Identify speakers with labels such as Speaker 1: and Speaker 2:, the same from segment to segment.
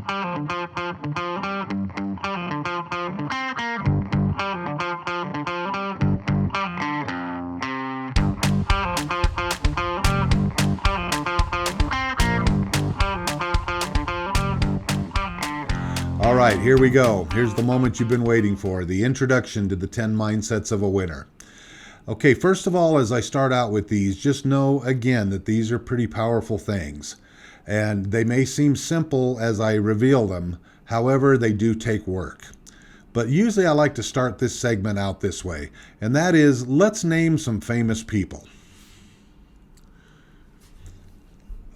Speaker 1: All right, here we go. Here's the moment you've been waiting for, the introduction to the 10 mindsets of a winner. Okay, first of all, as I start out with these, just know again that these are pretty powerful things. And they may seem simple as I reveal them. However, they do take work. But usually I like to start this segment out this way. And that is, let's name some famous people.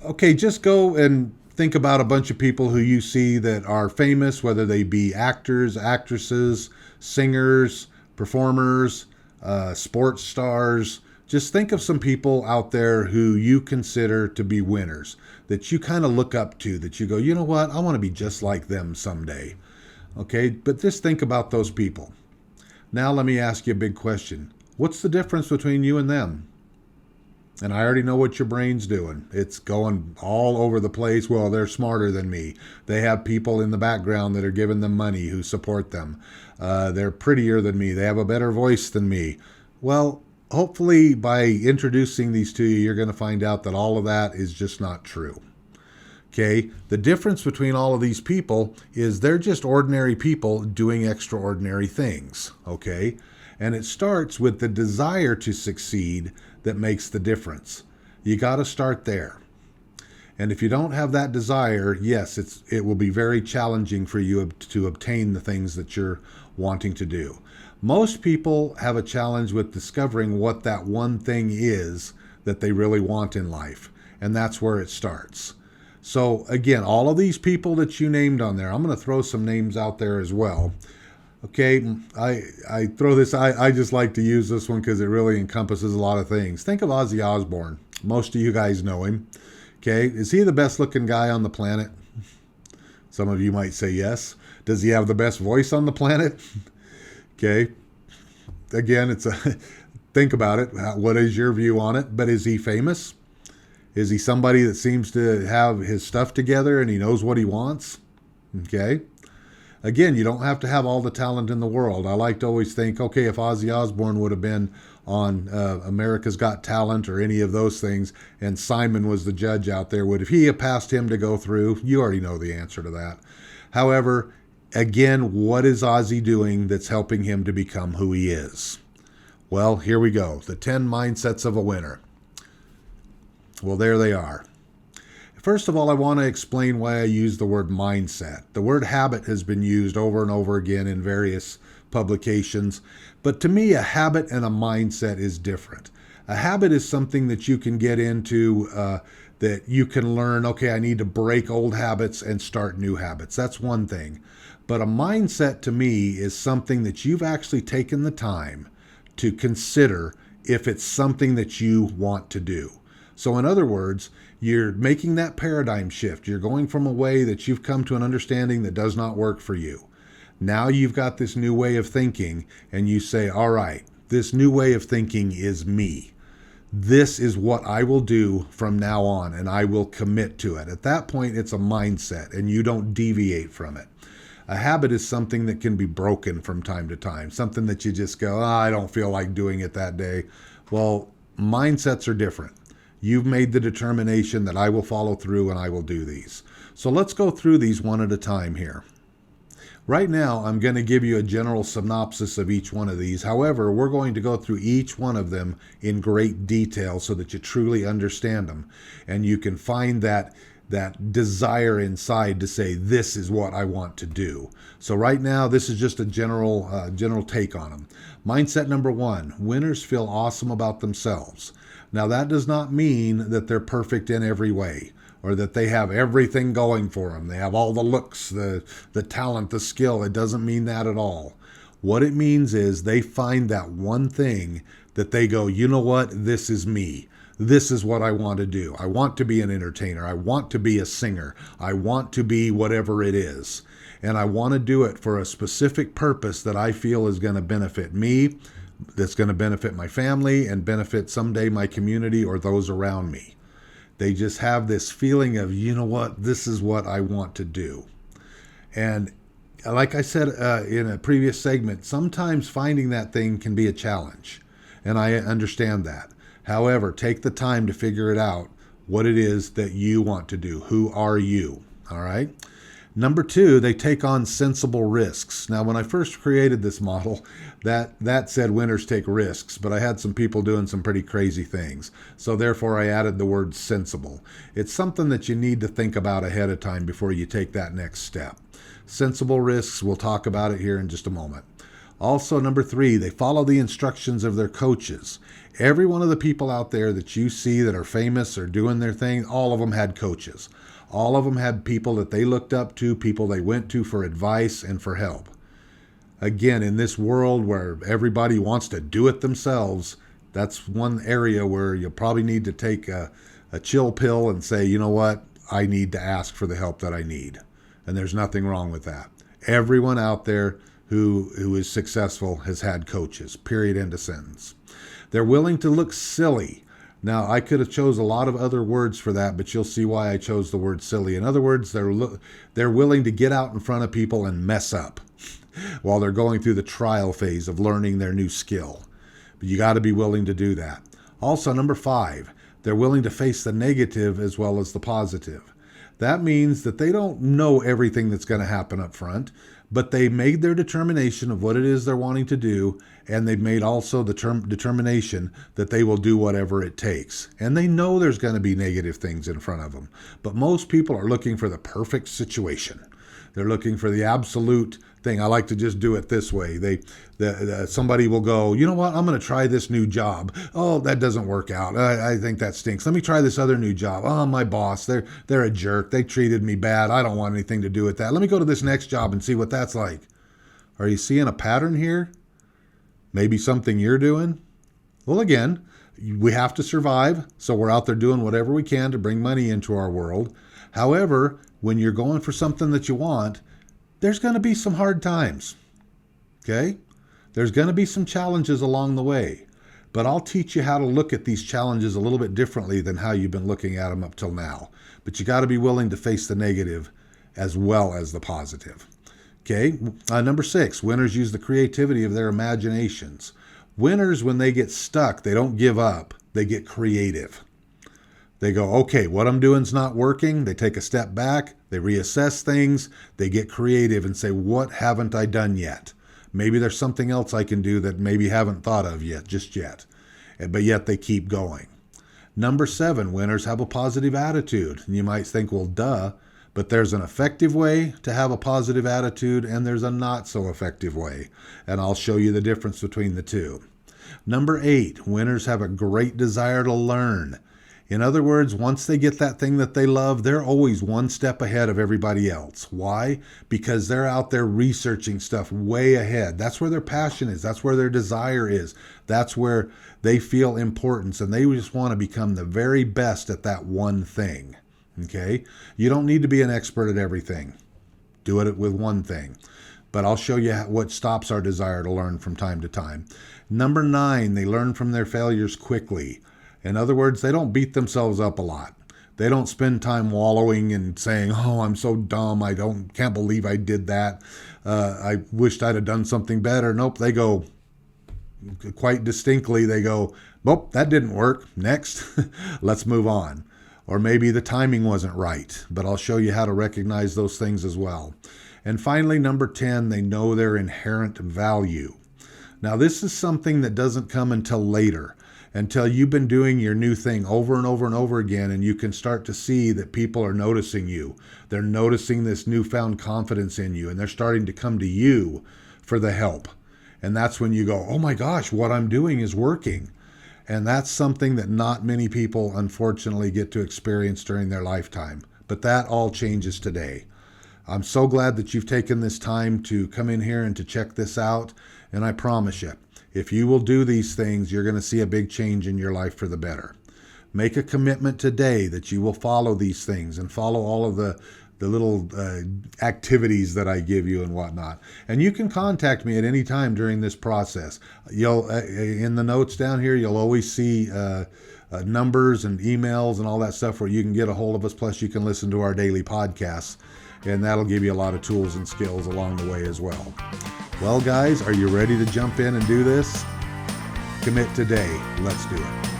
Speaker 1: Okay, just go and think about a bunch of people who you see that are famous, whether they be actors, actresses, singers, performers, sports stars. Just think of some people out there who you consider to be winners, that you kind of look up to, that you go, you know what, I want to be just like them someday. Okay, but just think about those people. Now let me ask you a big question. What's the difference between you and them? And I already know what your brain's doing. It's going all over the place. Well, they're smarter than me. They have people in the background that are giving them money who support them. They're prettier than me. They have a better voice than me. Well, hopefully by introducing these to you, you're going to find out that all of that is just not true. Okay? The difference between all of these people is they're just ordinary people doing extraordinary things. Okay? And it starts with the desire to succeed that makes the difference. You got to start there. And if you don't have that desire, yes, it will be very challenging for you to obtain the things that you're wanting to do. Most people have a challenge with discovering what that one thing is that they really want in life. And that's where it starts. So again, all of these people that you named on there, I'm going to throw some names out there as well. Okay, I throw this, I just like to use this one because it really encompasses a lot of things. Think of Ozzy Osbourne. Most of you guys know him. Okay, is he the best looking guy on the planet? Some of you might say yes. Does he have the best voice on the planet? Okay, again, think about it. What is your view on it? But is he famous? Is he somebody that seems to have his stuff together and he knows what he wants? Okay. Again, you don't have to have all the talent in the world. I like to always think, okay, if Ozzy Osbourne would have been on America's Got Talent or any of those things, and Simon was the judge out there, would he have passed him to go through? You already know the answer to that. However, again, what is Ozzy doing that's helping him to become who he is? Well, here we go. The 10 mindsets of a winner. Well, there they are. First of all, I want to explain why I use the word mindset. The word habit has been used over and over again in various publications, but to me, a habit and a mindset is different. A habit is something that you can get into, that you can learn, okay, I need to break old habits and start new habits. That's one thing. But a mindset to me is something that you've actually taken the time to consider if it's something that you want to do. So in other words, you're making that paradigm shift. You're going from a way that you've come to an understanding that does not work for you. Now you've got this new way of thinking, and you say, all right, this new way of thinking is me. This is what I will do from now on, and I will commit to it. At that point, it's a mindset, and you don't deviate from it. A habit is something that can be broken from time to time, something that you just go, I don't feel like doing it that day. Well, mindsets are different. You've made the determination that I will follow through and I will do these. So let's go through these one at a time here. Right now, I'm going to give you a general synopsis of each one of these. However, we're going to go through each one of them in great detail so that you truly understand them. And you can find that desire inside to say, this is what I want to do. So right now, this is just a general take on them. Mindset number 1, winners feel awesome about themselves. Now, that does not mean that they're perfect in every way or that they have everything going for them. They have all the looks, the talent, the skill. It doesn't mean that at all. What it means is they find that one thing that they go, you know what, this is me. This is what I want to do. I want to be an entertainer. I want to be a singer. I want to be whatever it is. And I want to do it for a specific purpose that I feel is going to benefit me, that's going to benefit my family, and benefit someday my community or those around me. They just have this feeling of, you know what, this is what I want to do. And like I said in a previous segment, sometimes finding that thing can be a challenge. And I understand that. However, take the time to figure it out, what it is that you want to do. Who are you? All right. Number two, they take on sensible risks. Now, when I first created this model, that said winners take risks, but I had some people doing some pretty crazy things. So therefore, I added the word sensible. It's something that you need to think about ahead of time before you take that next step. Sensible risks, we'll talk about it here in just a moment. Also, number three, they follow the instructions of their coaches. Every one of the people out there that you see that are famous or doing their thing, all of them had coaches. All of them had people that they looked up to, people they went to for advice and for help. Again, in this world where everybody wants to do it themselves, that's one area where you'll probably need to take a chill pill and say, you know what, I need to ask for the help that I need. And there's nothing wrong with that. Everyone out there who is successful has had coaches, period, end of sentence. They're willing to look silly. Now, I could have chose a lot of other words for that, but you'll see why I chose the word silly. In other words, they're willing to get out in front of people and mess up while they're going through the trial phase of learning their new skill. But you got to be willing to do that. Also, number five, they're willing to face the negative as well as the positive. That means that they don't know everything that's going to happen up front, but they made their determination of what it is they're wanting to do, and they've made also the determination that they will do whatever it takes. And they know there's going to be negative things in front of them, but most people are looking for the perfect situation. They're looking for the absolute thing. I like to just do it this way. Somebody will go, you know what, I'm going to try this new job. Oh, that doesn't work out. I think that stinks. Let me try this other new job. Oh, my boss, they're a jerk. They treated me bad. I don't want anything to do with that. Let me go to this next job and see what that's like. Are you seeing a pattern here? Maybe something you're doing? Well, again, we have to survive, so we're out there doing whatever we can to bring money into our world. However, when you're going for something that you want, there's going to be some hard times. Okay? There's going to be some challenges along the way. But I'll teach you how to look at these challenges a little bit differently than how you've been looking at them up till now. But you got to be willing to face the negative as well as the positive. Okay? Number six, winners use the creativity of their imaginations. Winners, when they get stuck, they don't give up. They get creative. They go, okay, what I'm doing's not working. They take a step back. They reassess things. They get creative and say, what haven't I done yet? Maybe there's something else I can do that maybe haven't thought of yet, just yet. But yet they keep going. Number seven, winners have a positive attitude. And you might think, well, duh. But there's an effective way to have a positive attitude, and there's a not so effective way. And I'll show you the difference between the two. Number eight, winners have a great desire to learn. In other words, once they get that thing that they love, they're always one step ahead of everybody else. Why? Because they're out there researching stuff way ahead. That's where their passion is. That's where their desire is. That's where they feel importance, and they just want to become the very best at that one thing. Okay? You don't need to be an expert at everything. Do it with one thing. But I'll show you what stops our desire to learn from time to time. Number nine, they learn from their failures quickly. In other words, they don't beat themselves up a lot. They don't spend time wallowing and saying, oh, I'm so dumb. Can't believe I did that. I wished I'd have done something better. Nope. They go quite distinctly. They go, nope, that didn't work. Next, let's move on. Or maybe the timing wasn't right, but I'll show you how to recognize those things as well. And finally, number 10, they know their inherent value. Now, this is something that doesn't come until later, until you've been doing your new thing over and over and over again, and you can start to see that people are noticing you. They're noticing this newfound confidence in you, and they're starting to come to you for the help. And that's when you go, oh my gosh, what I'm doing is working. And that's something that not many people, unfortunately, get to experience during their lifetime. But that all changes today. I'm so glad that you've taken this time to come in here and to check this out. And I promise you, if you will do these things, you're going to see a big change in your life for the better. Make a commitment today that you will follow these things and follow all of the little activities that I give you and whatnot. And you can contact me at any time during this process. You'll in the notes down here, you'll always see numbers and emails and all that stuff where you can get a hold of us. Plus, you can listen to our daily podcasts. and that'll give you a lot of tools and skills along the way as well. Well, guys, are you ready to jump in and do this? Commit today. Let's do it.